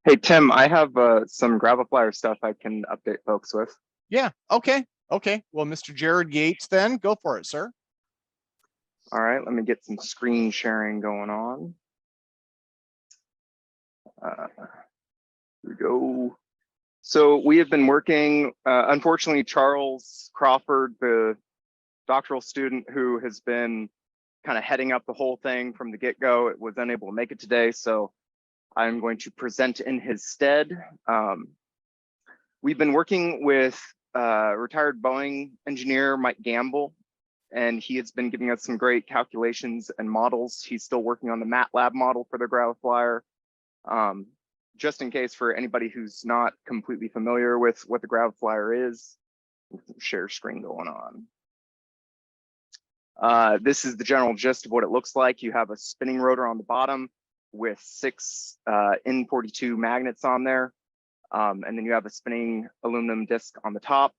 Hey, Tim, I have some Graviflyer stuff I can update folks with. Yeah, okay. Well, Mr. Jarod Yates, then go for it, sir. All right, let me get some screen sharing going on. Here we go. So we have been working, unfortunately, Charles Crawford, the doctoral student who has been kind of heading up the whole thing from the get-go, was unable to make it today, so I'm going to present in his stead. We've been working with retired Boeing engineer Mike Gamble, and he has been giving us some great calculations and models. He's still working on the MATLAB model for the Graviflyer. Just in case for anybody who's not completely familiar with what the Graviflyer is, share screen going on. This is the general gist of what it looks like. You have a spinning rotor on the bottom with 6 N42 magnets on there. And then you have a spinning aluminum disc on the top.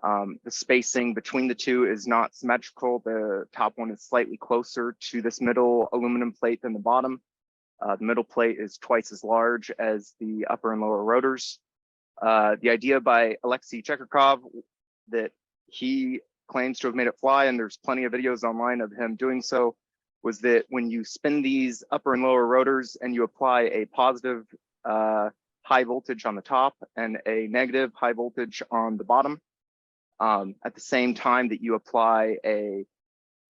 The spacing between the two is not symmetrical. The top one is slightly closer to this middle aluminum plate than the bottom. The middle plate is twice as large as the upper and lower rotors. The idea by Alexei Chekhakov that he claims to have made it fly, and there's plenty of videos online of him doing so, was that when you spin these upper and lower rotors and you apply a positive high voltage on the top and a negative high voltage on the bottom, at the same time that you apply a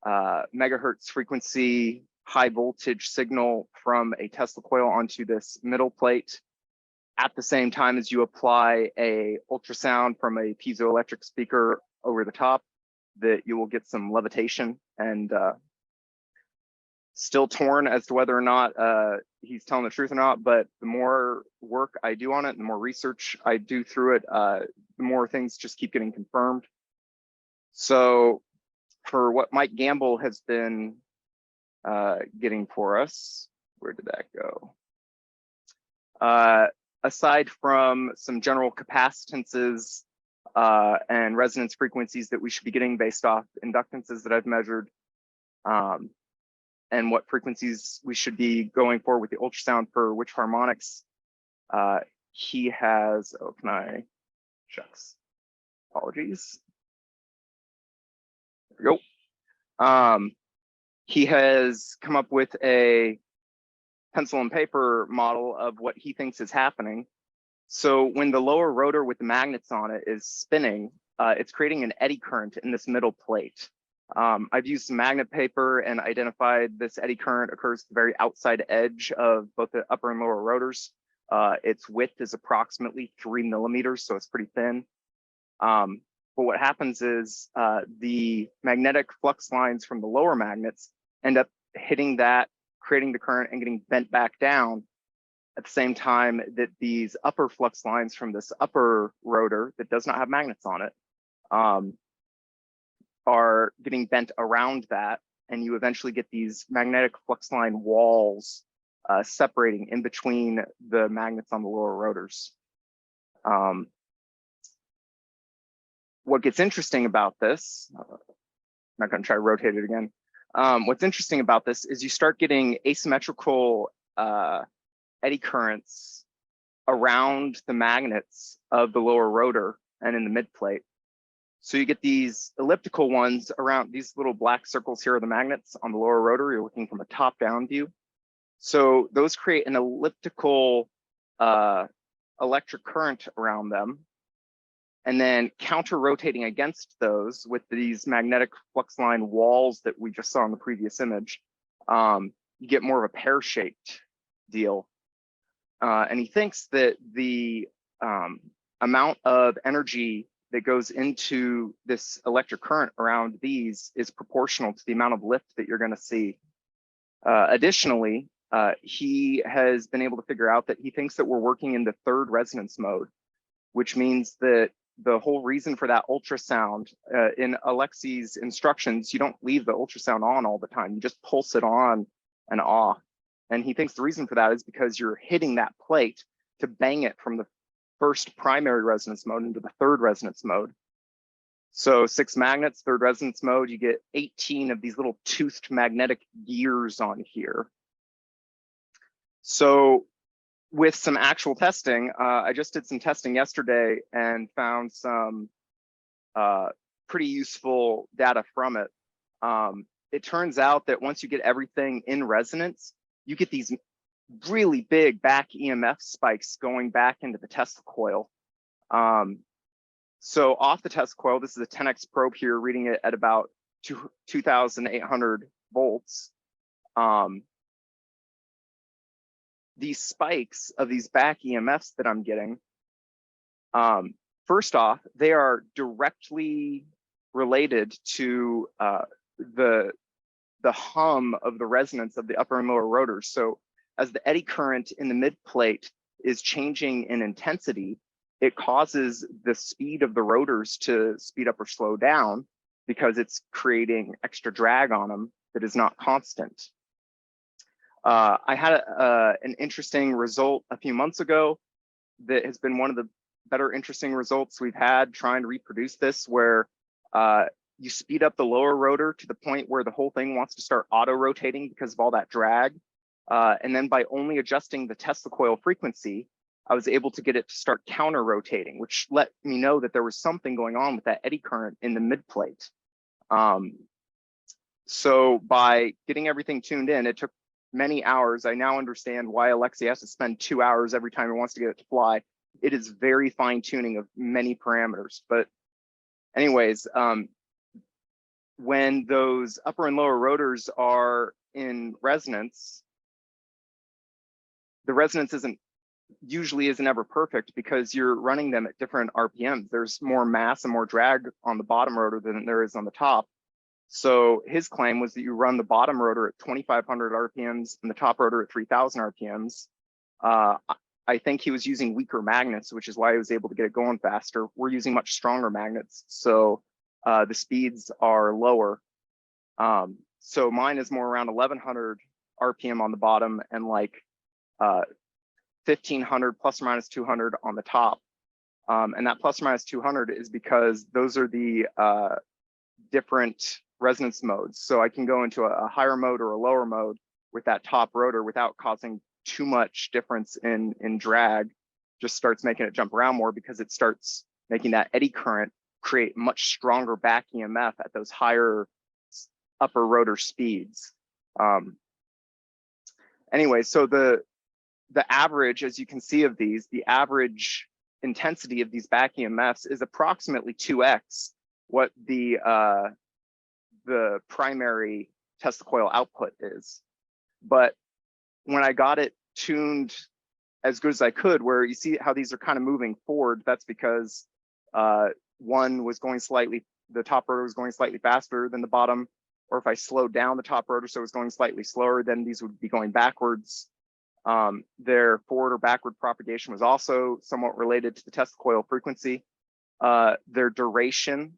megahertz frequency high voltage signal from a Tesla coil onto this middle plate, at the same time as you apply a ultrasound from a piezoelectric speaker over the top, that you will get some levitation. And still torn as to whether or not he's telling the truth or not, but the more work I do on it, and the more research I do through it, the more things just keep getting confirmed. So for what Mike Gamble has been getting for us, where did that go? Aside from some general capacitances and resonance frequencies that we should be getting based off inductances that I've measured, and what frequencies we should be going for with the ultrasound for which harmonics, he has, oh, can I, shucks, apologies. There we go. He has come up with a pencil and paper model of what he thinks is happening. So when the lower rotor with the magnets on it is spinning, it's creating an eddy current in this middle plate. I've used some magnet paper and identified this eddy current occurs at the very outside edge of both the upper and lower rotors. Its width is approximately 3 millimeters, so it's pretty thin. But what happens is the magnetic flux lines from the lower magnets end up hitting that, creating the current and getting bent back down at the same time that these upper flux lines from this upper rotor that does not have magnets on it are getting bent around that, and you eventually get these magnetic flux line walls separating in between the magnets on the lower rotors. What gets interesting about this, I'm not going to try to rotate it again. What's interesting about this is you start getting asymmetrical eddy currents around the magnets of the lower rotor and in the mid plate. So you get these elliptical ones around these little black circles here are the magnets on the lower rotor. You're looking from a top-down view. So those create an elliptical electric current around them. And then counter-rotating against those with these magnetic flux line walls that we just saw in the previous image, you get more of a pear-shaped deal. And he thinks that the amount of energy that goes into this electric current around these is proportional to the amount of lift that you're going to see. Additionally, he has been able to figure out that he thinks that we're working in the third resonance mode, which means that the whole reason for that ultrasound in Alexei's instructions, you don't leave the ultrasound on all the time. You just pulse it on and off. And he thinks the reason for that is because you're hitting that plate to bang it from the first primary resonance mode into the third resonance mode. So 6 magnets, third resonance mode, you get 18 of these little toothed magnetic gears on here. So with some actual testing, I just did some testing yesterday and found some pretty useful data from it. It turns out that once you get everything in resonance, you get these really big back EMF spikes going back into the Tesla coil. So off the Tesla coil, this is a 10x probe here, reading it at about 2,800 volts. These spikes of these back EMFs that I'm getting, first off, they are directly related to the hum of the resonance of the upper and lower rotors. So as the eddy current in the mid plate is changing in intensity, it causes the speed of the rotors to speed up or slow down because it's creating extra drag on them that is not constant. I had an interesting result a few months ago that has been one of the better interesting results we've had trying to reproduce this, where you speed up the lower rotor to the point where the whole thing wants to start auto rotating because of all that drag. And then by only adjusting the Tesla coil frequency, I was able to get it to start counter rotating, which let me know that there was something going on with that eddy current in the mid plate. So by getting everything tuned in, it took many hours. I now understand why Alexei has to spend 2 hours every time he wants to get it to fly. It is very fine tuning of many parameters. But anyways, when those upper and lower rotors are in resonance, the resonance usually isn't ever perfect because you're running them at different RPMs. There's more mass and more drag on the bottom rotor than there is on the top. So his claim was that you run the bottom rotor at 2,500 RPMs and the top rotor at 3,000 RPMs. I think he was using weaker magnets, which is why he was able to get it going faster. We're using much stronger magnets, so the speeds are lower. So mine is more around 1,100 RPM on the bottom and like 1,500 plus or minus 200 on the top. And that plus or minus 200 is because those are the different resonance modes. So I can go into a higher mode or a lower mode with that top rotor without causing too much difference in drag. Just starts making it jump around more because it starts making that eddy current create much stronger back EMF at those higher upper rotor speeds. Anyway, so the average, as you can see of these, the average intensity of these back EMFs is approximately 2x what the primary Tesla coil output is. But when I got it tuned as good as I could, where you see how these are kind of moving forward, that's because one was going slightly, the top rotor was going slightly faster than the bottom, or if I slowed down the top rotor so it was going slightly slower, then these would be going backwards. Their forward or backward propagation was also somewhat related to the Tesla coil frequency. Their duration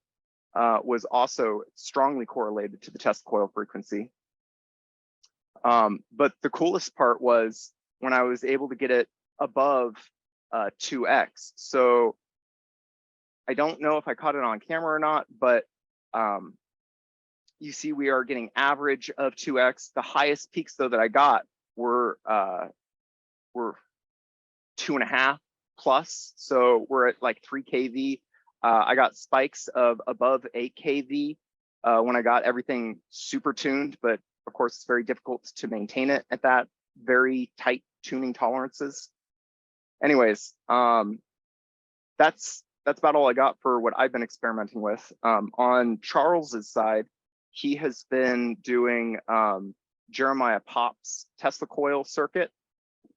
was also strongly correlated to the Tesla coil frequency. But the coolest part was when I was able to get it above 2x. So I don't know if I caught it on camera or not, but you see we are getting average of 2x. The highest peaks though that I got were 2.5 plus. So we're at like 3 kV. I got spikes of above 8 kV when I got everything super tuned, but of course it's very difficult to maintain it at that very tight tuning tolerances. Anyways, that's about all I got for what I've been experimenting with. On Charles's side, he has been doing Jeremiah Pop's Tesla coil circuit,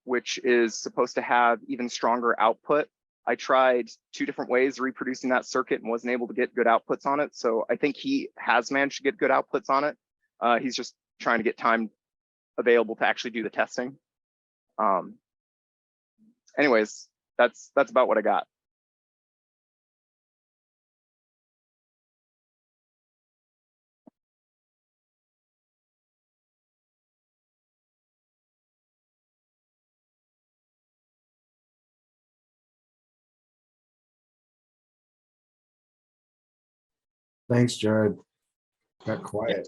which is supposed to have even stronger output. I tried 2 different ways of reproducing that circuit and wasn't able to get good outputs on it. So I think he has managed to get good outputs on it. He's just trying to get time available to actually do the testing. Anyways, that's about what I got. Thanks, Jarod. Got quiet.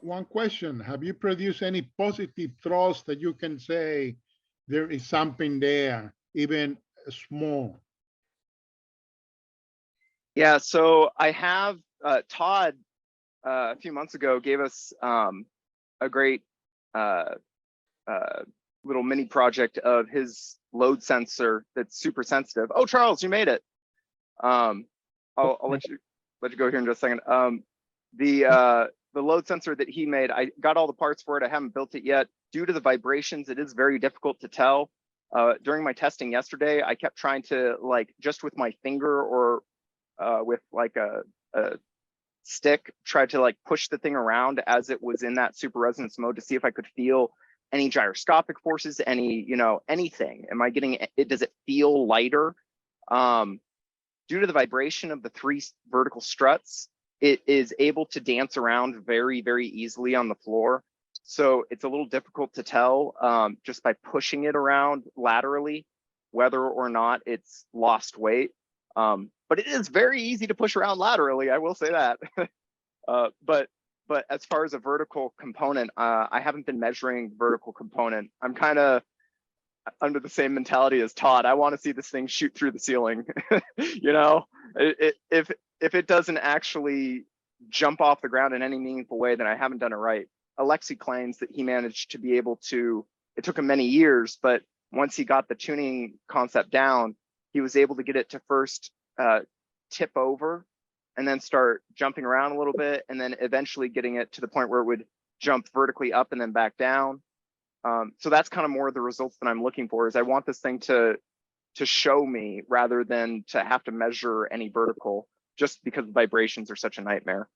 One question, have you produced any positive thrust that you can say there is something there, even small. Yeah, so I have Todd a few months ago gave us a great little mini project of his load sensor that's super sensitive. Oh, Charles, you made it. I'll let you go here in just a second. The load sensor that he made, I got all the parts for it. I haven't built it yet. Due to the vibrations, it is very difficult to tell. During my testing yesterday, I kept trying to, like, just with my finger or with like a stick, try to like push the thing around as it was in that super resonance mode to see if I could feel any gyroscopic forces, any, anything. Am I getting it? Does it feel lighter? Due to the vibration of the 3 vertical struts, it is able to dance around very, very easily on the floor. So it's a little difficult to tell just by pushing it around laterally, whether or not it's lost weight. But it is very easy to push around laterally, I will say that. But as far as a vertical component, I haven't been measuring vertical component. I'm kind of under the same mentality as Todd. I want to see this thing shoot through the ceiling. If it doesn't actually jump off the ground in any meaningful way, then I haven't done it right. Alexei claims that he managed to be able to, it took him many years, but once he got the tuning concept down, he was able to get it to first tip over and then start jumping around a little bit, and then eventually getting it to the point where it would jump vertically up and then back down. So that's kind of more of the results that I'm looking for, is I want this thing to show me rather than to have to measure any vertical, just because the vibrations are such a nightmare.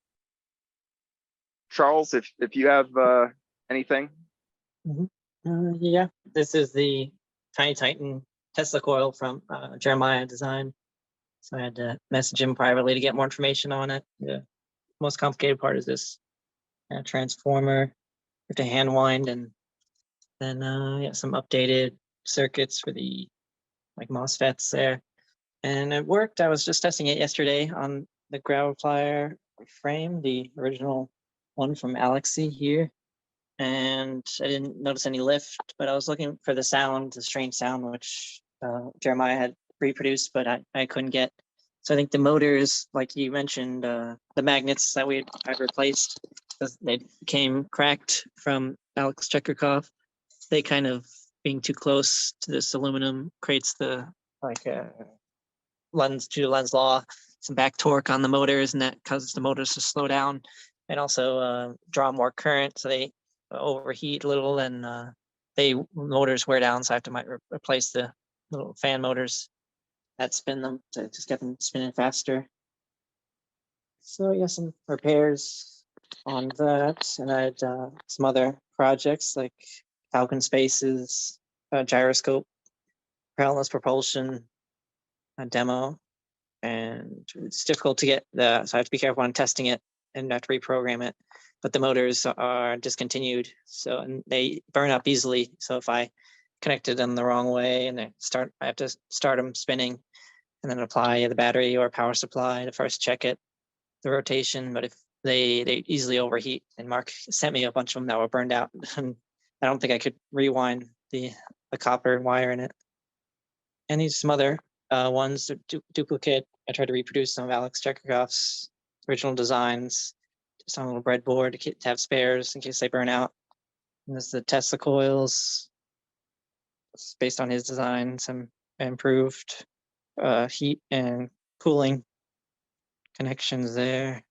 Charles, if you have anything. Yeah, this is the Tiny Titan Tesla coil from Jeremiah Design. So I had to message him privately to get more information on it. The most complicated part is this transformer. You have to hand wind, and then some updated circuits for the MOSFETs there. And it worked. I was just testing it yesterday on the Graviflyer frame, the original one from Alexei here. And I didn't notice any lift, but I was looking for the sound, the strange sound, which Jeremiah had reproduced, but I couldn't get. So I think the motors, like you mentioned, the magnets that I've replaced, they came cracked from Alex Chekhov. They kind of being too close to this aluminum creates the lens law, some back torque on the motors, and that causes the motors to slow down and also draw more current. So they overheat a little, and motors wear down. So I have to replace the little fan motors that spin them to just get them spinning faster. So I got some repairs on that, and I had some other projects like Falcon Spaces, gyroscope, parallel propulsion, a demo, and it's difficult to get so I have to be careful when testing it and have to reprogram it. But the motors are discontinued, and they burn up easily. So if I connected them the wrong way and I have to start them spinning and then apply the battery or power supply to first check the rotation. But if they easily overheat, and Mark sent me a bunch of them that were burned out, and I don't think I could rewind the copper wire in it. And these some other ones, duplicate. I tried to reproduce some of Alex Chekhov's original designs just on a little breadboard to have spares in case they burn out. And this is the Tesla coils. It's based on his design, some improved heat and cooling connections there.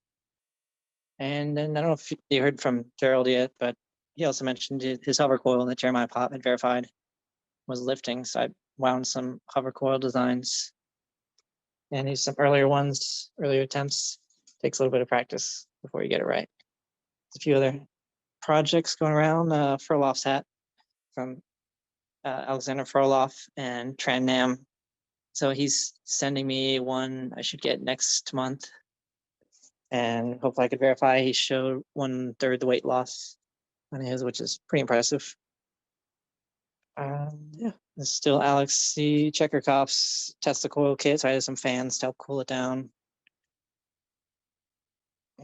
And then I don't know if you heard from Jarod yet, but he also mentioned his hover coil that Jeremiah Pop had verified was lifting. So I wound some hover coil designs. And these some earlier attempts. Takes a little bit of practice before you get it right. There's a few other projects going around. Furloff's hat from Alexander Furloff and Tran Nam. So he's sending me one I should get next month. And hopefully I could verify he showed 1/3 the weight loss on his, which is pretty impressive. Yeah, this is still Alexei Chekhov's Tesla coil kit. So I had some fans to help cool it down.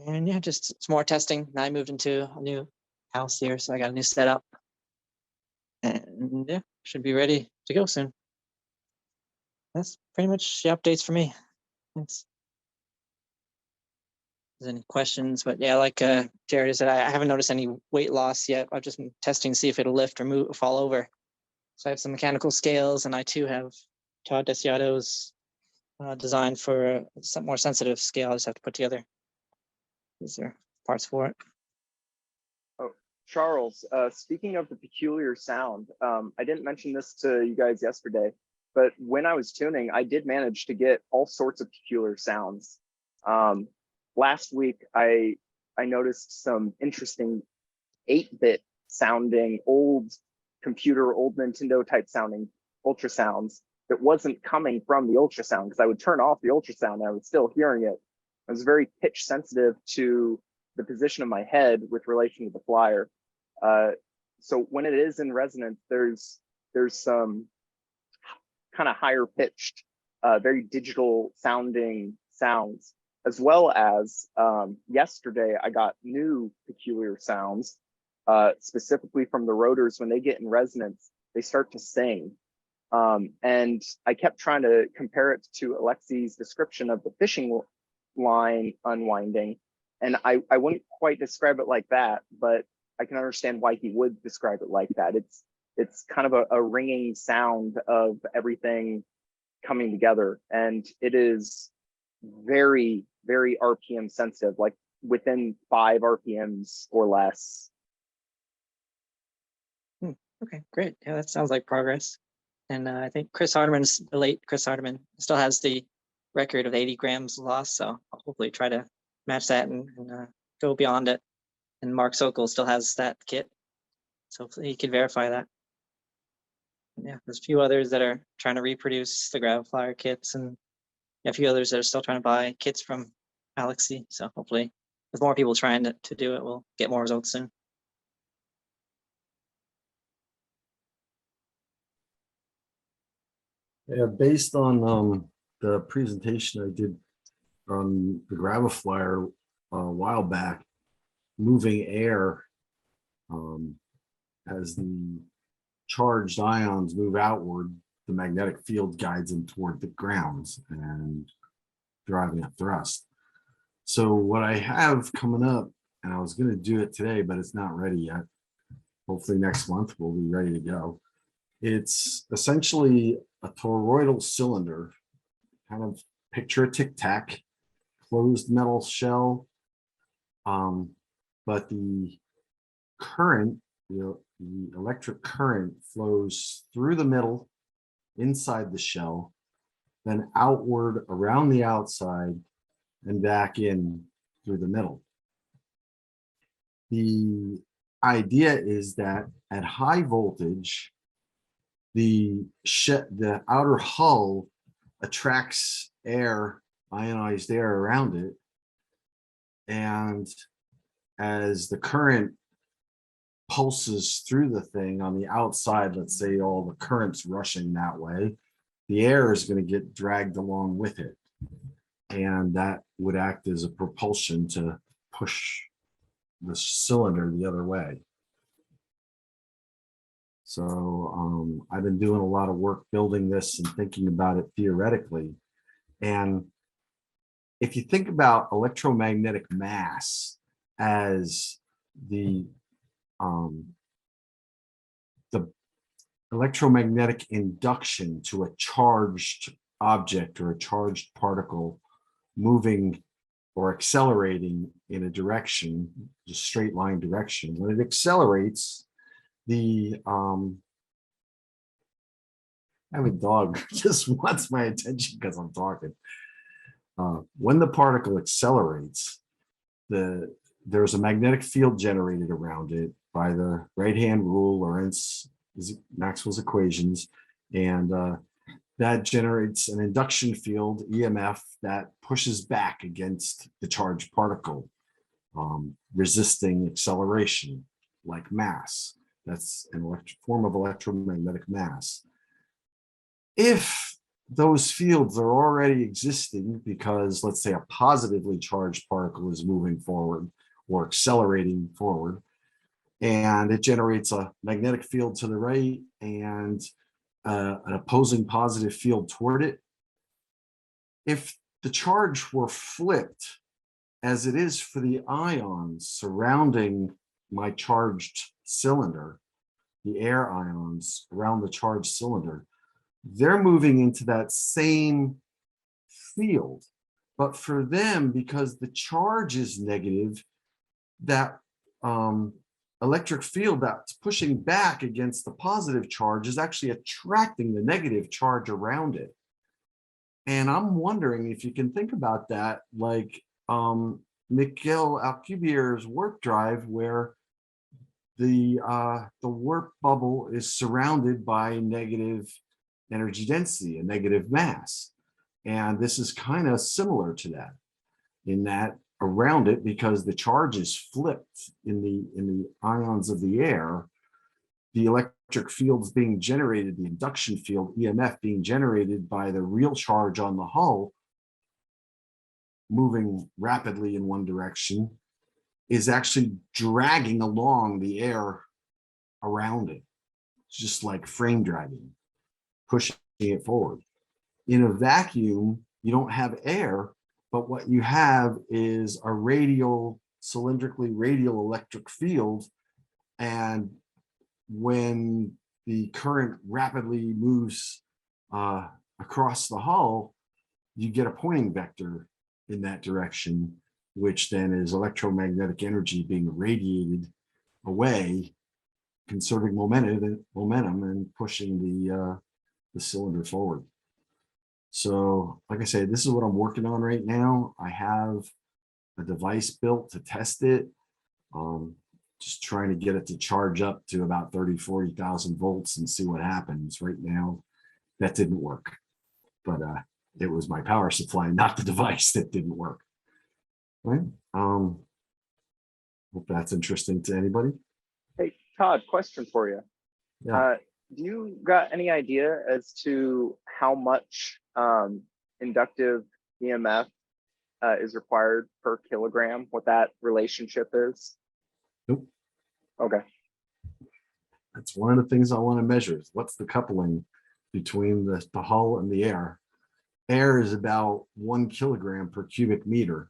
And yeah, just some more testing. Now I moved into a new house here, so I got a new setup. And And yeah, should be ready to go soon. That's pretty much the updates for me. Thanks. If there's any questions, but yeah, like Jared said, I haven't noticed any weight loss yet. I've just been testing to see if it'll lift or move, fall over. So I have some mechanical scales, and I too have Todd Desiato's designed for some more sensitive scale. I just have to put together. These are parts for it. Oh, Charles, speaking of the peculiar sound, I didn't mention this to you guys yesterday, but when I was tuning, I did manage to get all sorts of peculiar sounds. Last week, I noticed some interesting 8-bit sounding old computer, old Nintendo type sounding ultrasounds that wasn't coming from the ultrasound, because I would turn off the ultrasound and I was still hearing it. I was very pitch sensitive to the position of my head with relation to the flyer. So when it is in resonance, there's some kind of higher pitched, very digital sounding sounds, as well as yesterday I got new peculiar sounds, specifically from the rotors. When they get in resonance, they start to sing. And I kept trying to compare it to Alexi's description of the fishing line unwinding. And I wouldn't quite describe it like that, but I can understand why he would describe it like that. It's kind of a ringing sound of everything coming together. And it is very, very RPM sensitive, like within 5 RPMs or less. Okay, great. Yeah, that sounds like progress. And I think the late Chris Hardeman still has the record of 80 grams loss. So I'll hopefully try to match that and go beyond it. And Mark Sokol still has that kit. So hopefully he can verify that. And yeah, there's a few others that are trying to reproduce the Graviflyer kits, and a few others that are still trying to buy kits from Alexi. So hopefully with more people trying to do it, we'll get more results soon. Yeah, based on the presentation I did on the Graviflyer a while back, moving air as the charged ions move outward, the magnetic field guides them toward the grounds and driving a thrust. So what I have coming up, and I was going to do it today, but it's not ready yet. Hopefully next month we'll be ready to go. It's essentially a toroidal cylinder, kind of picture a tic-tac, closed metal shell, but the current, the electric current flows through the middle, inside the shell, then outward around the outside and back in through the middle. The idea is that at high voltage, the outer hull attracts air, ionized air around it. And as the current pulses through the thing on the outside, let's say all the current's rushing that way, the air is going to get dragged along with it. And that would act as a propulsion to push the cylinder the other way. So I've been doing a lot of work building this and thinking about it theoretically. And if you think about electromagnetic mass as the electromagnetic induction to a charged object or a charged particle moving or accelerating in a direction, just straight line direction, when it accelerates, the I have a dog just wants my attention because I'm talking. When the particle accelerates, there's a magnetic field generated around it by the right-hand rule, Lorentz, Maxwell's equations, and that generates an induction field, EMF, that pushes back against the charged particle, resisting acceleration like mass. That's an form of electromagnetic mass. If those fields are already existing because, let's say, a positively charged particle is moving forward or accelerating forward, and it generates a magnetic field to the right and an opposing positive field toward it. If the charge were flipped, as it is for the ions surrounding my charged cylinder, the air ions around the charged cylinder, they're moving into that same field. But for them, because the charge is negative, that electric field that's pushing back against the positive charge is actually attracting the negative charge around it. And I'm wondering if you can think about that, like Mikhail Alcubierre's warp drive, where the warp bubble is surrounded by negative energy density, a negative mass. And this is kind of similar to that, in that around it, because the charge is flipped in the ions of the air, the electric fields being generated, the induction field, EMF, being generated by the real charge on the hull, moving rapidly in one direction, is actually dragging along the air around it. It's just like frame dragging, pushing it forward. In a vacuum, you don't have air, but what you have is a radial, cylindrically radial electric field. And when the current rapidly moves across the hull, you get a pointing vector in that direction, which then is electromagnetic energy being radiated away, conserving momentum and pushing the cylinder forward. So, like I said, this is what I'm working on right now. I have a device built to test it. Just trying to get it to charge up to about 40,000 volts and see what happens. Right now, that didn't work. But it was my power supply, not the device, that didn't work. Right? Hope that's interesting to anybody. Hey, Todd, question for you. Yeah. Do you got any idea as to how much inductive EMF is required per kilogram, what that relationship is? Nope. Okay. That's one of the things I want to measure is what's the coupling between the hull and the air. Air is about 1 kilogram per cubic meter.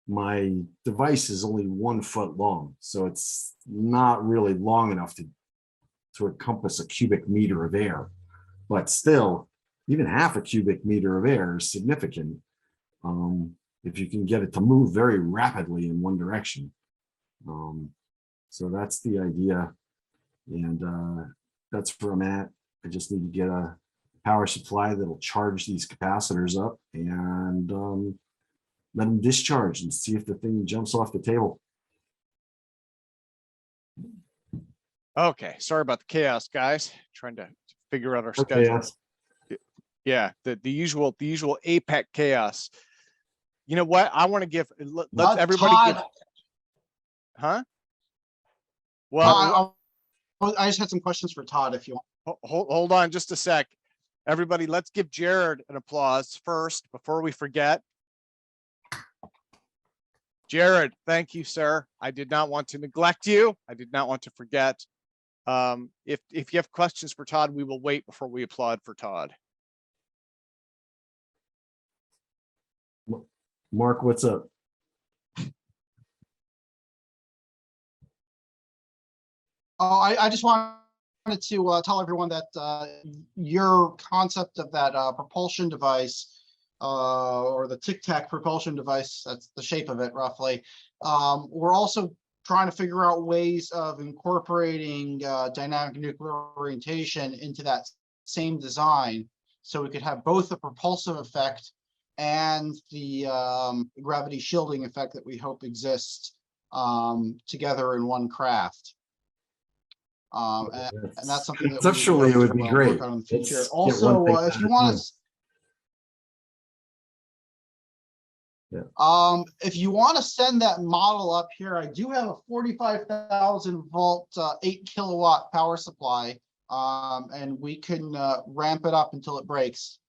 My device is only 1 foot long, so it's not really long enough to encompass a cubic meter of air. But still, even half a cubic meter of air is significant if you can get it to move very rapidly in one direction. So that's the idea, and that's where I'm at. I just need to get a power supply that'll charge these capacitors up and let them discharge and see if the thing jumps off the table. Okay, sorry about the chaos, guys. Trying to figure out our Okay, schedule. Yeah, the usual APEC chaos. You know what? I want to give let's everybody give, huh? Well, I just had some questions for Todd if you want. hold on just a sec. Everybody, let's give Jarod an applause first before we forget. Jarod, thank you, sir. I did not want to neglect you. I did not want to forget. If you have questions for Todd, we will wait before we applaud for Todd. Mark, what's up? Oh, I just wanted to tell everyone that your concept of that propulsion device or the Tic Tac propulsion device, that's the shape of it roughly. We're also trying to figure out ways of incorporating dynamic nuclear orientation into that same design, so we could have both the propulsive effect and the gravity shielding effect that we hope exists together in one craft. And that's something that conceptually it would be great. Work on in the future. Let's get Also, one thing if you want to. Yeah. If you want to send that model up here, I do have a 45,000 volt, 8 kilowatt power supply, and we can ramp it up until it breaks.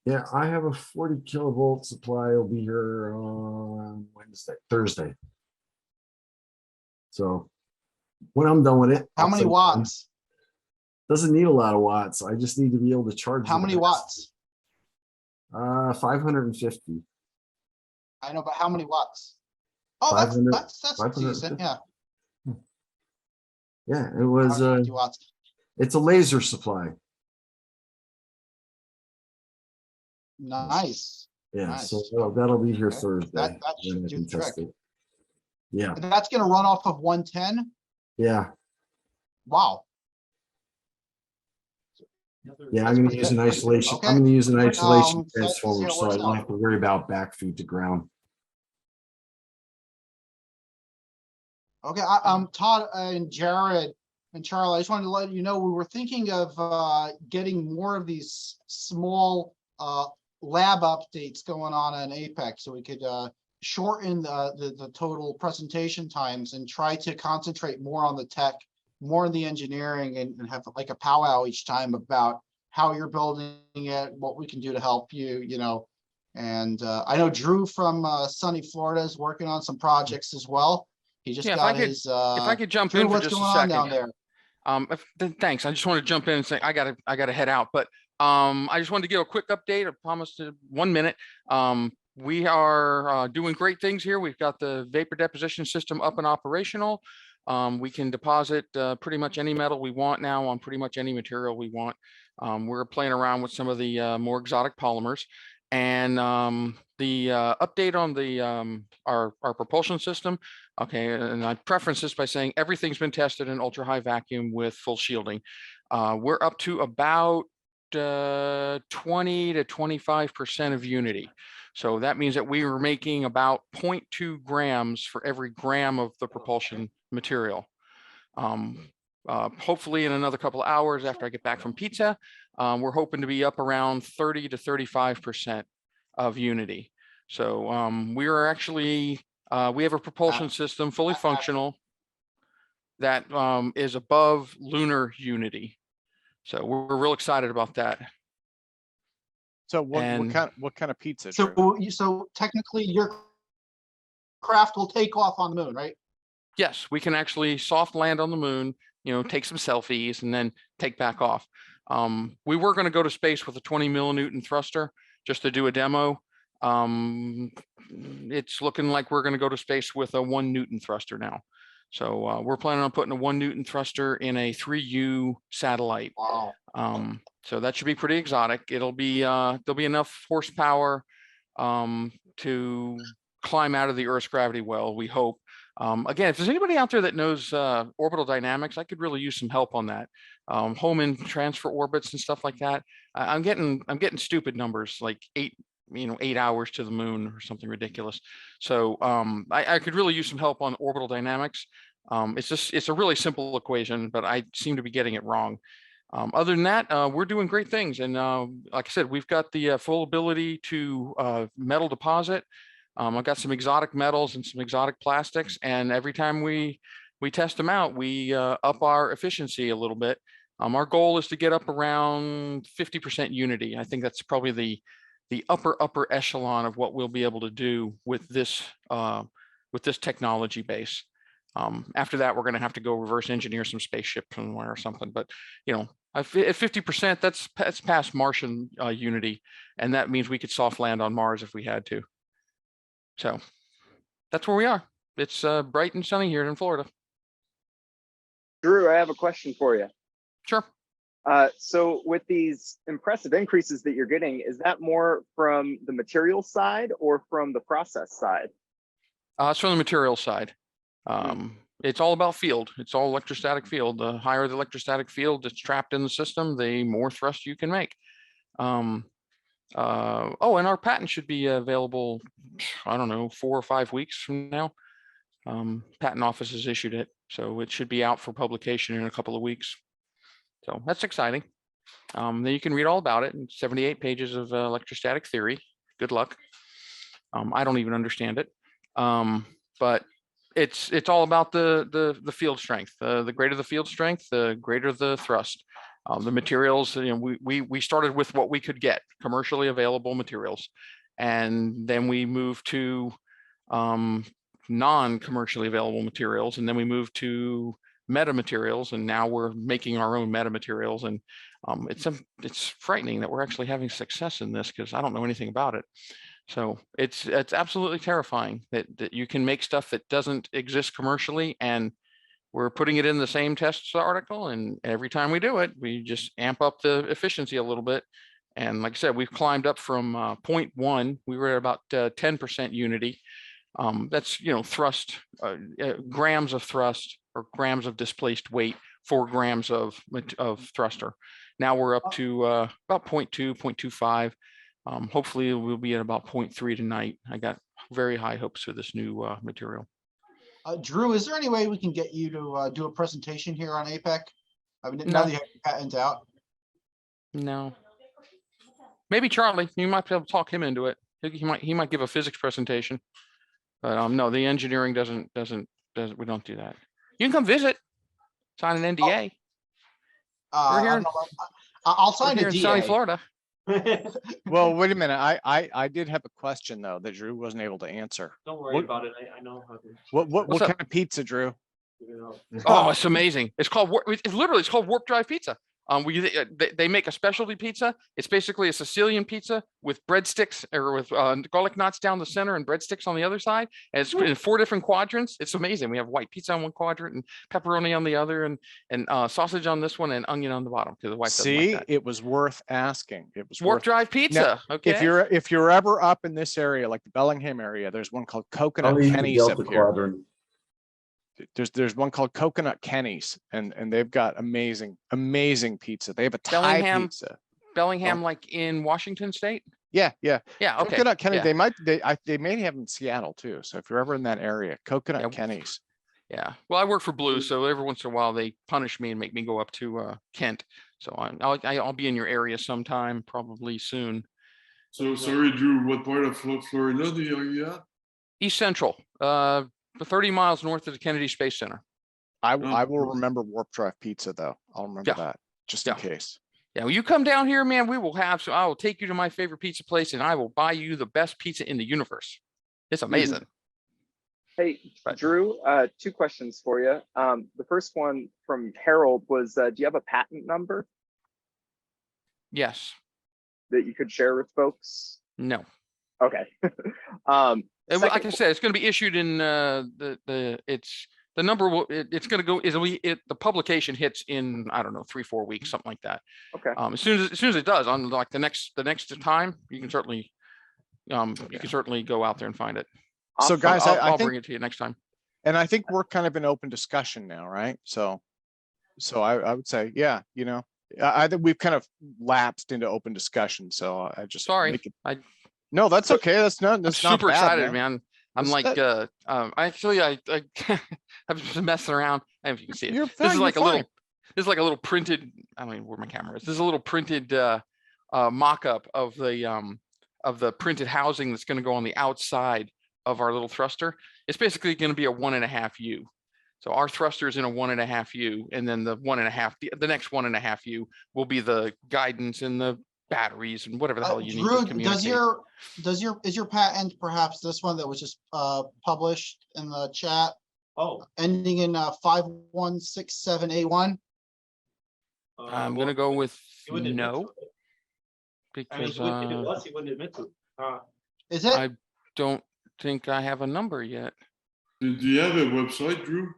Yeah, I have a 40 kilovolt supply. It'll be here on Thursday. So when I'm done with it. How I'll many plug it in. watts? Doesn't need a lot of watts. I just need to be able to charge. How the many batteries. watts? 550. I know, but how many watts? Oh, 500 that's decent, 550. yeah. Yeah, it was, 150 watts. it's a laser supply. Nice. Yeah, so Nice. that'll be here Okay. Thursday. That when should I do can the trick. test it. Yeah, And that's gonna run off of 110? yeah, Wow. yeah. That's I'm gonna pretty use good. an isolation. Okay. I'm gonna use an isolation So let's see how transformer, it so I works don't out. have to worry about backfeed to ground. Okay, Todd and Jared and Charlie, I just wanted to let you know, we were thinking of getting more of these small lab updates going on APEC, so we could shorten the total presentation times and try to concentrate more on the tech, more on the engineering, and have like a powwow each time about how you're building it, what we can do to help you, you know. And I know Drew from sunny Florida is working on some projects as well. He just Yeah, got his. if I could jump Drew, in for what's just going a on second. down there? Thanks. I just want to jump in and say I gotta head out, but I just wanted to give a quick update. I promised 1 minute. We are doing great things here. We've got the vapor deposition system up and operational. We can deposit pretty much any metal we want now on pretty much any material we want. We're playing around with some of the more exotic polymers. And the update on the our propulsion system. Okay, and I preference this by saying everything's been tested in ultra high vacuum with full shielding. We're up to about 20 to 25% of unity. So that means that we were making about 0.2 grams for every gram of the propulsion material. Hopefully in another couple of hours after I get back from pizza, we're hoping to be up around 30 to 35% of unity. So we are actually, we have a propulsion system fully functional that is above lunar unity. So we're real excited about that. So what And- what kind of pizza? Drew? So technically your craft will take off on the moon, right? Yes, we can actually soft land on the moon, you know, take some selfies and then take back off. We were going to go to space with a 20 millinewton thruster just to do a demo. It's looking like we're going to go to space with a 1 Newton thruster now. So we're planning on putting a 1 Newton thruster in a 3U satellite. Wow. So that should be pretty exotic. It'll be there'll be enough horsepower to climb out of the Earth's gravity well, we hope. Again, if there's anybody out there that knows orbital dynamics, I could really use some help on that. Home and transfer orbits and stuff like that. I'm getting stupid numbers like 8 hours to the moon or something ridiculous. So I could really use some help on orbital dynamics. It's a really simple equation, but I seem to be getting it wrong. Other than that, we're doing great things. And like I said, we've got the full ability to metal deposit. I've got some exotic metals and some exotic plastics. And every time we test them out, we up our efficiency a little bit. Our goal is to get up around 50% unity. I think that's probably the upper echelon of what we'll be able to do with this technology base. After that, we're going to have to go reverse engineer some spaceship somewhere or something. But at 50%, that's past Martian unity, and that means we could soft land on Mars if we had to. So that's where we are. It's bright and sunny here in Florida. Drew, I have a question for you. Sure. So with these impressive increases that you're getting, is that more from the material side or from the process side? It's from the material side. It's all about field. It's all electrostatic field. The higher the electrostatic field that's trapped in the system, the more thrust you can make. And our patent should be available, I don't know, 4 or 5 weeks from now. Patent office has issued it, so it should be out for publication in a couple of weeks. So that's exciting. Then you can read all about it in 78 pages of electrostatic theory. Good luck. I don't even understand it. But it's all about the field strength. The greater the field strength, the greater the thrust. The materials, we started with what we could get, commercially available materials, and then we moved to non-commercially available materials, and then we moved to metamaterials, and now we're making our own metamaterials. And it's frightening that we're actually having success in this, because I don't know anything about it. So it's absolutely terrifying that you can make stuff that doesn't exist commercially, and we're putting it in the same test article. And every time we do it, we just amp up the efficiency a little bit. And like I said, we've climbed up from 0.1. We were at about 10% unity. That's, thrust, grams of thrust, or grams of displaced weight, 4 grams of thruster. Now we're up to about 0.2, 0.25. Hopefully we'll be at about 0.3 tonight. I got very high hopes for this new material. Drew, is there any way we can get you to do a presentation here on APEC? I mean, No. now that you have your patent out. No. Maybe Charlie, you might be able to talk him into it. He might give a physics presentation. But no, the engineering doesn't, we don't do that. You can come visit, sign an NDA. I here- don't know, I'll We're sign here a in sunny DA. Florida. Well, wait a minute. I did have a question though that Drew wasn't able to answer. Don't worry What- about it. I know how to. What What's up? kind of pizza, Drew? figure it out. Oh, it's amazing. It's called, it's called Warp Drive Pizza. They make a specialty pizza. It's basically a Sicilian pizza with breadsticks, or with garlic knots down the center and breadsticks on the other side. And it's in 4 different quadrants. It's amazing. We have white pizza on one quadrant and pepperoni on the other, and sausage on this one and onion on the bottom, because the wife doesn't like See, that. it was worth asking. It was Warp worth. Drive Pizza. Okay. If you're ever up in this area, like the Bellingham area, there's one called Coconut Only in the Kenny's up Delta here. Quadrant. There's one called Coconut Kenny's, and they've got amazing pizza. They have a Thai Bellingham? pizza. Bellingham, like in Washington State. Yeah. Yeah. Okay. Coconut Kenny. Yeah. They may have in Seattle too. So if you're ever in that area, Coconut Yeah. Kenny's. Yeah. Well, I work for Blue, so every once in a while they punish me and make me go up to Kent. So I'll be in your area sometime, probably soon. So sorry, Drew, what part of Florida are you at? East Central, 30 miles north of the Kennedy Space Center. I Oh, will cool. remember Warp Drive Pizza though. I'll remember Yeah. that just in Yeah. case. Yeah, when you come down here, man, we will have, so I will take you to my favorite pizza place and I will buy you the best pizza in the universe. It's amazing. Hey, Right. Drew, 2 questions for you. The first one from Harold was, do you have a patent number Yes. that you could share with folks? No. Okay. Like I Second- said, it's going to be issued in the number will, it's going to go, the publication hits in, I don't know, 3-4 weeks, something like that. Okay. As soon as it does, on like the next time, you can certainly go out there and find it. So Awesome. guys, I'll I think, bring it to you next time. and I think we're kind of in open discussion now, right? So I would say, yeah, I think we've kind of lapsed into open discussion. So I just Sorry. make it- I- No, that's okay. That's not. I'm That's not super bad, excited, man. I'm That's like, I I've been messing around. I don't know if you can see it. You're This fine, is like a you're little, fine. this is like a little printed, I don't know where my camera is. This is a little printed mock-up of the printed housing that's going to go on the outside of our little thruster. It's basically going to be a 1.5 U. So our thruster is in a 1.5 U, and then the 1.5, the next 1.5 U will be the guidance and the batteries and whatever the hell you need Drew, to communicate. is your patent perhaps this one that was just published in the chat, Oh. ending in 5167A1? I'm going to go with he wouldn't admit to no, it. I mean, because if it was, he wouldn't admit to it. Is it? I don't think I have a number yet. Do you have a website, Drew?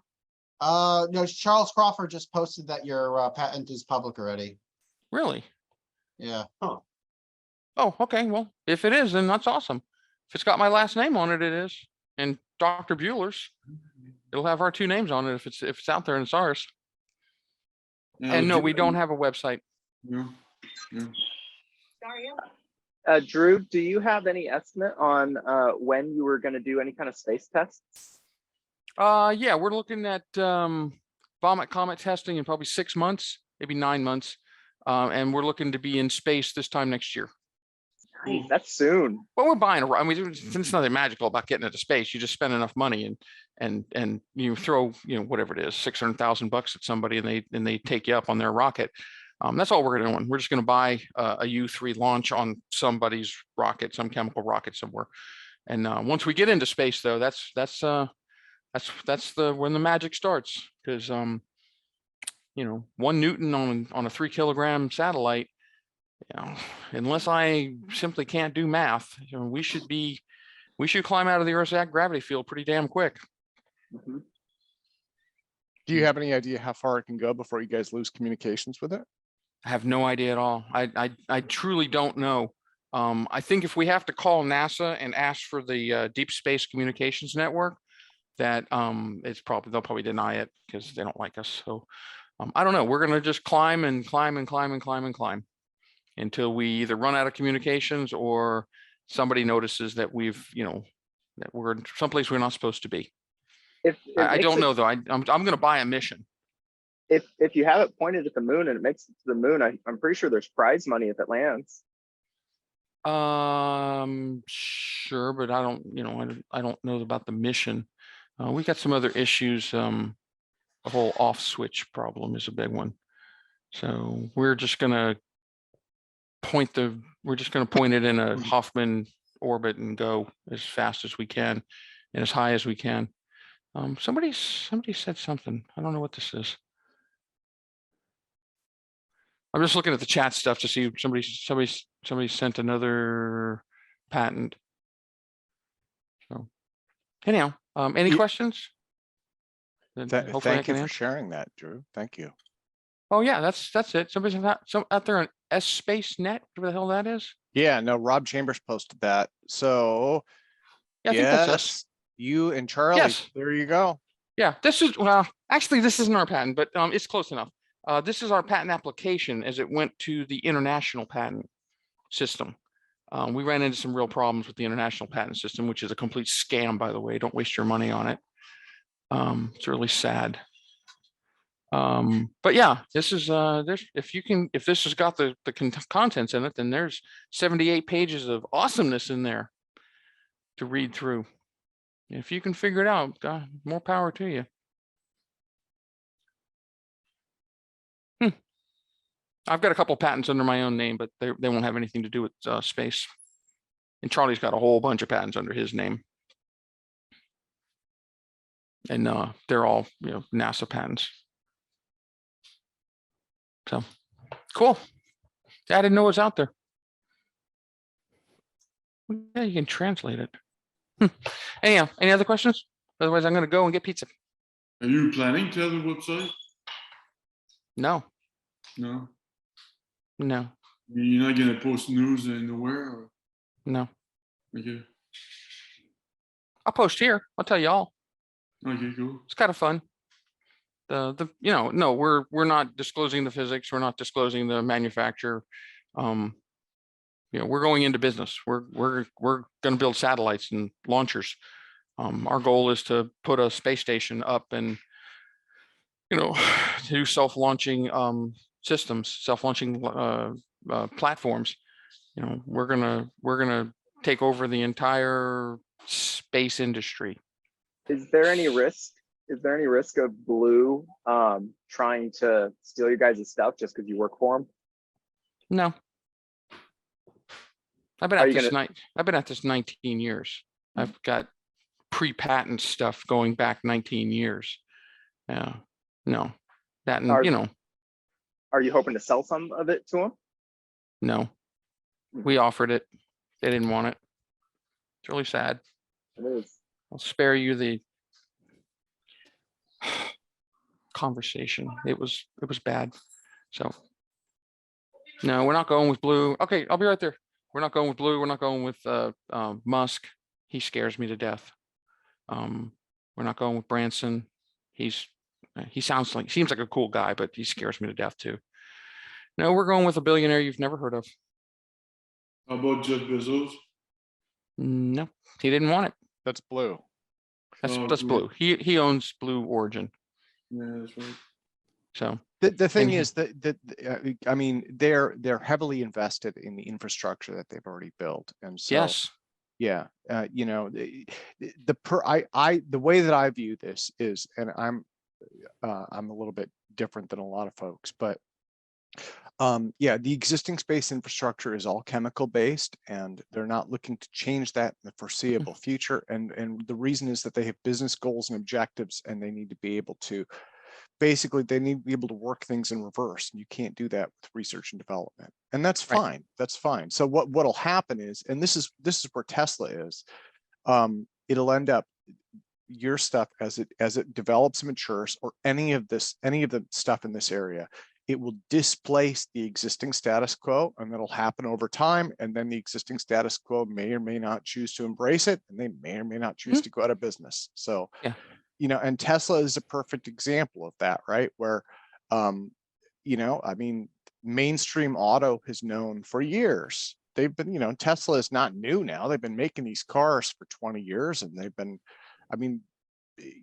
No, Charles Crawford just posted that your patent is public already. Really? Yeah. Oh, okay. Well, if it is, then that's awesome. If it's got my last name on it, it is. And Dr. Bueller's, it'll have our 2 names on it if it's out there and it's ours. And no, we don't have a website. No. No. Drew, do you have any estimate on when you were going to do any kind of space tests? Yeah, we're looking at Vomit Comet testing in probably 6 months, maybe 9 months. And we're looking to be in space this time next year. Nice, that's soon. Well, we're buying I mean, it's nothing magical about getting into space. You just spend enough money and you throw, whatever it is, $600,000 at somebody and they take you up on their rocket. That's all we're doing. We're just going to buy a U-3 launch on somebody's rocket, some chemical rocket somewhere. And once we get into space, though, that's when the magic starts. Because 1 Newton on a 3 kilogram satellite, unless I simply can't do math, we should climb out of the Earth's gravity field pretty damn quick. Mhm. Do you have any idea how far it can go before you guys lose communications with it? I have no idea at all. I truly don't know. I think if we have to call NASA and ask for the Deep Space Communications Network, that they'll probably deny it because they don't like us. So I don't know. We're gonna just climb and climb and climb and climb and climb until we either run out of communications or somebody notices that that we're in someplace we're not supposed to be. I don't know though. I'm gonna buy a mission. If you have it pointed at the moon and it makes it to the moon, I'm pretty sure there's prize money if it lands. Sure, but I don't know about the mission. We got some other issues. The whole off switch problem is a big one. So we're just gonna point it in a Hoffman orbit and go as fast as we can and as high as we can. Somebody said something. I don't know what this is. I'm just looking at the chat stuff to see if somebody sent another patent. So anyhow, any questions? Then hopefully I Thank you can for answer. sharing that, Drew. Thank you. Oh yeah, that's it. Somebody's out there on S Space Net, whatever the hell that is. Yeah, no, Rob Chambers posted that. So Yeah, I think that's us. yes, you and Charlie, Yes. there you go. Yeah, actually this isn't our patent, but it's close enough. This is our patent application as it went to the international patent system. We ran into some real problems with the international patent system, which is a complete scam, by the way. Don't waste your money on it. It's really sad. But yeah, this is if this has got the contents in it, then there's 78 pages of awesomeness in there to read through. If you can figure it out, more power to you. I've got a couple patents under my own name, but they won't have anything to do with space. And Charlie's got a whole bunch of patents under his name. And they're all NASA patents. So cool. I didn't know it was out there. Yeah, you can translate it. Anyhow, any other questions? Otherwise, I'm going to go and get pizza. Are you planning to have a website? No, No. no, You're not gonna post news anywhere? Or? no. Okay. I'll post here. I'll tell you all. Okay, cool. It's kind of fun. No, we're not disclosing the physics. We're not disclosing the manufacturer. We're going into business. We're going to build satellites and launchers. Our goal is to put a space station up and to do self-launching systems, self-launching platforms. We're gonna take over the entire space industry. Is there any risk? Is there any risk of Blue trying to steal your guys' stuff just because you work for them? No. I've been at this 19 years. I've got pre-patent stuff going back 19 years. Yeah. No. That and Are you hoping to sell some of it to them? No. We offered it. They didn't want it. It's really sad. It is. I'll spare you the conversation. It was bad. So no, we're not going with Blue. Okay, I'll be right there. We're not going with Blue. We're not going with Musk. He scares me to death. We're not going with Branson. He seems like a cool guy, but he scares me to death too. No, we're going with a billionaire you've never heard of. How about Jeff Bezos? No, he didn't want it. That's Blue. That's Blue. He owns Blue Origin. Yeah, that's right. So The thing is that I mean they're heavily invested in the infrastructure that they've already built, and so yes, yeah, the way that I view this is, and I'm a little bit different than a lot of folks, but yeah, the existing space infrastructure is all chemical based, and they're not looking to change that in the foreseeable future. And the reason is that they have business goals and objectives, and they need to be able to basically they need to be able to work things in reverse, and you can't do that with research and development, and that's Right. fine. That's fine. So what'll happen is, and this is where Tesla is, it'll end up, your stuff as it develops and matures, or any of the stuff in this area, it will displace the existing status quo, and that'll happen over time. And then the existing status quo may or may not choose to embrace it, and they may or may not choose to go out of business. So, Yeah. you know, and Tesla is a perfect example of that, right? Where, you know, I mean, mainstream auto has known for years. They've been, you know, Tesla is not new now. They've been making these cars for 20 years, and they've been, I mean,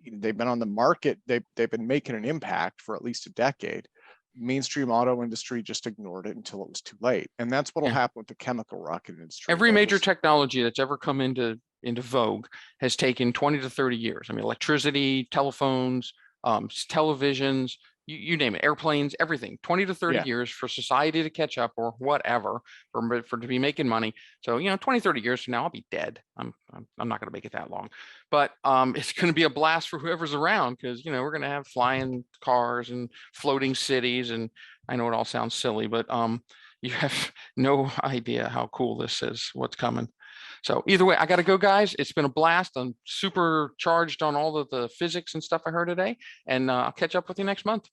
they've been on the market. They've been making an impact for at least a decade. Mainstream auto industry just ignored it until it was too late. And that's what'll Yeah. happen with the chemical rocket industry. Every They'll major just- technology that's ever come into vogue has taken 20 to 30 years. I mean, electricity, telephones, televisions, you name it, airplanes, everything, 20 to 30 Yeah. years for society to catch up, or whatever, for to be making money. So, you know, 20, 30 years from now, I'll be dead. I'm not going to make it that long, but it's going to be a blast for whoever's around, because, you know, we're going to have flying cars and floating cities. And I know it all sounds silly, but you have no idea how cool this is, what's coming. So either way, I got to go, guys. It's been a blast. I'm super charged on all of the physics and stuff I heard today, and I'll catch up with you next month.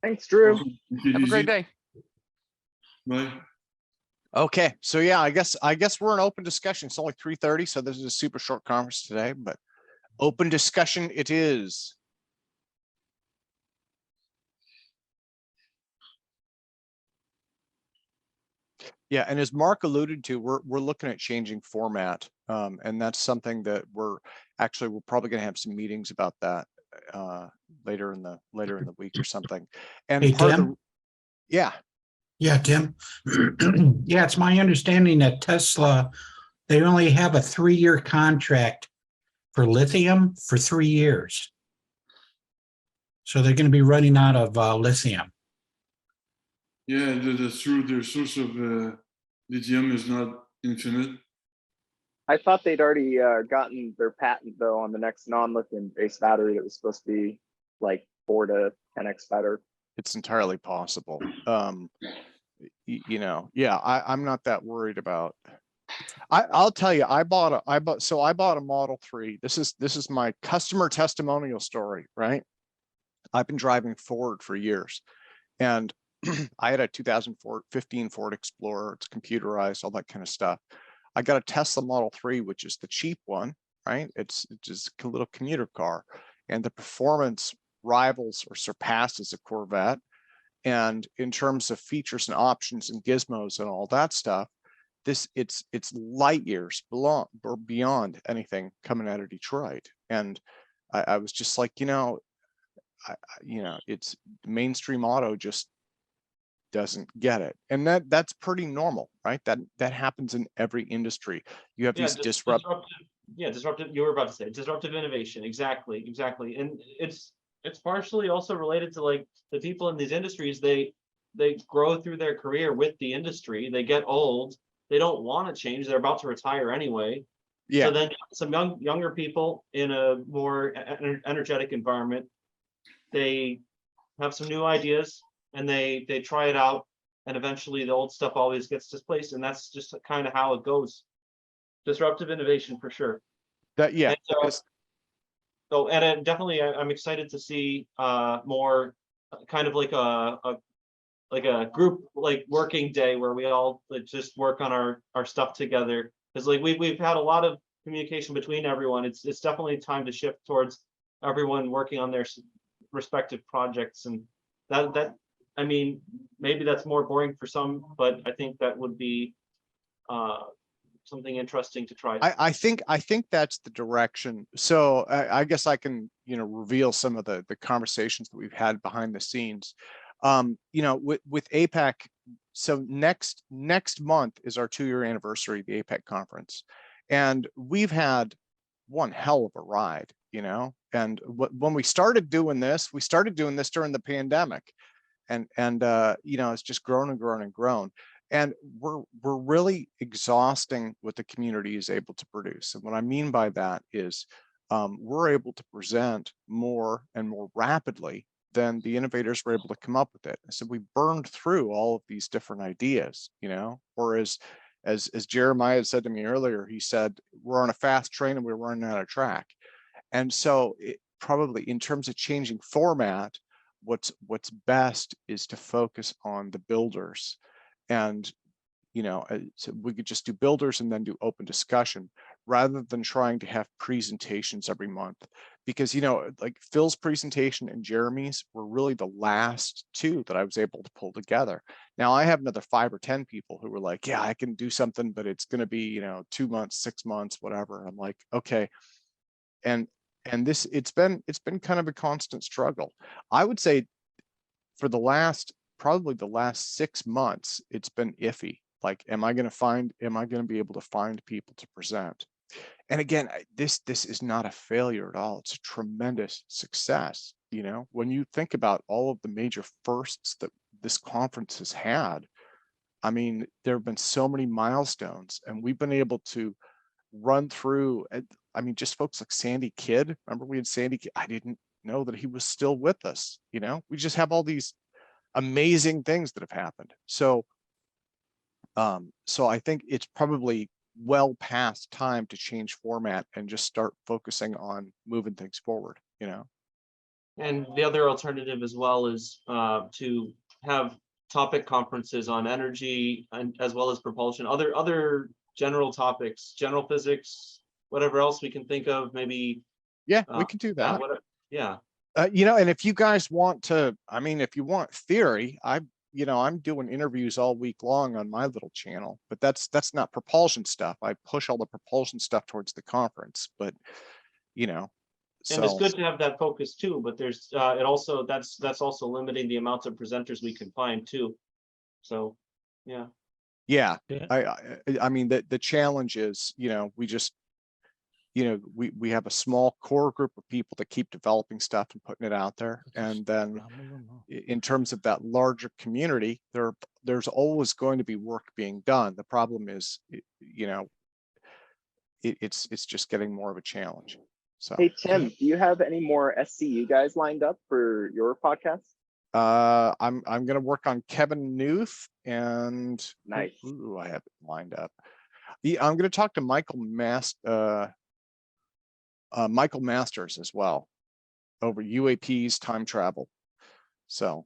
Thanks, Drew. Take it Have a great easy. day. Bye. Okay, so yeah, I guess we're in open discussion. It's only 3:30, so this is a super short conference today, but open discussion it is. Yeah, and as Mark alluded to, we're looking at changing format, and that's something that we're probably going to have some meetings about that later in the week or something. And Hey, part of Tim? the, yeah, Yeah, Tim. Yeah, it's my understanding that Tesla, they only have a 3-year contract for lithium for 3 years. So they're going to be running out of lithium. Yeah, that's true. Their source of lithium is not infinite. I thought they'd already gotten their patent though on the next non-lithium based battery that was supposed to be like 4 to 10x better. it's entirely possible. You know, yeah, I'm not that worried about. I'll tell you, I bought a Model 3. This is my customer testimonial story, right? I've been driving Ford for years, and I had a 2015 Ford Explorer. It's computerized, all that kind of stuff. I got a Tesla Model 3, which is the cheap one, right? It's just a little commuter car, and the performance rivals or surpasses a Corvette. And in terms of features and options and gizmos and all that stuff, it's light years beyond anything coming out of Detroit. And I was just like, you know, it's mainstream auto just doesn't get it, and that's pretty normal, right? That happens in every industry. You have these disruptive. You were about to say disruptive innovation. Exactly. And it's partially also related to like the people in these industries. They grow through their career with the industry. They get old. They don't want to change. They're about to retire anyway. Yeah. So then some younger people in a more energetic environment, they have some new ideas and they try it out, and eventually the old stuff always gets displaced, and that's just kind of how it goes. Disruptive innovation for sure. That, yeah. And, so, and definitely, I'm excited to see more kind of like a group like working day where we all just work on our stuff together. Because like we've had a lot of communication between everyone. It's definitely time to shift towards everyone working on their respective projects, and that I mean, maybe that's more boring for some, but I think that would be something interesting to try. I think that's the direction. So I guess I can, you know, reveal some of the conversations that we've had behind the scenes. You know, with APEC. So next month is our 2-year anniversary of the APEC conference, and we've had one hell of a ride, you know. And when we started doing this during the pandemic, and you know, it's just grown and grown and grown. And we're really exhausting what the community is able to produce. And what I mean by that is we're able to present more and more rapidly than the innovators were able to come up with it. So we burned through all of these different ideas, you know, or as Jeremiah had said to me earlier, he said, we're on a fast train and we're running out of track. And so it probably, in terms of changing format, what's best is to focus on the builders. And, you know, so we could just do builders and then do open discussion rather than trying to have presentations every month. Because, you know, like Phil's presentation and Jeremy's were really the last two that I was able to pull together. Now I have another 5 or 10 people who were like, yeah, I can do something, but it's going to be, you know, 2 months, 6 months, whatever. I'm like, okay. And this, it's been kind of a constant struggle. I would say for probably the last 6 months, it's been iffy. Like, am I going to be able to find people to present? And again, this is not a failure at all. It's a tremendous success. You know, when you think about all of the major firsts that this conference has had, I mean, there have been so many milestones, and we've been able to run through. I mean, just folks like Sandy Kidd. Remember, we had Sandy Kidd. I didn't know that he was still with us. You know, we just have all these amazing things that have happened. So I think it's probably well past time to change format and just start focusing on moving things forward, you know. And the other alternative as well is to have topic conferences on energy and as well as propulsion, other general topics, general physics, whatever else we can think of, maybe. Yeah, we can do that. Yeah. You know, and if you guys want to, I mean, if you want theory, you know, I'm doing interviews all week long on my little channel, but that's not propulsion stuff. I push all the propulsion stuff towards the conference, but you know, And it's good to have that focus too, but there's that's also limiting the amount of presenters we can find too. So, yeah. Yeah, Yeah. I mean, the challenge is, you know, we just, you know, we have a small core group of people that keep developing stuff and putting it out there. And then in terms of that larger community, there's always going to be work being done. The problem is, you know, it's just getting more of a challenge. So, Hey, Tim, do you have any more SCU guys lined up for your podcast? I'm going to work on Kevin Newth and Nice. Ooh, I have it lined up. Yeah, I'm going to talk to Michael Masters as well over UAPs, time travel. So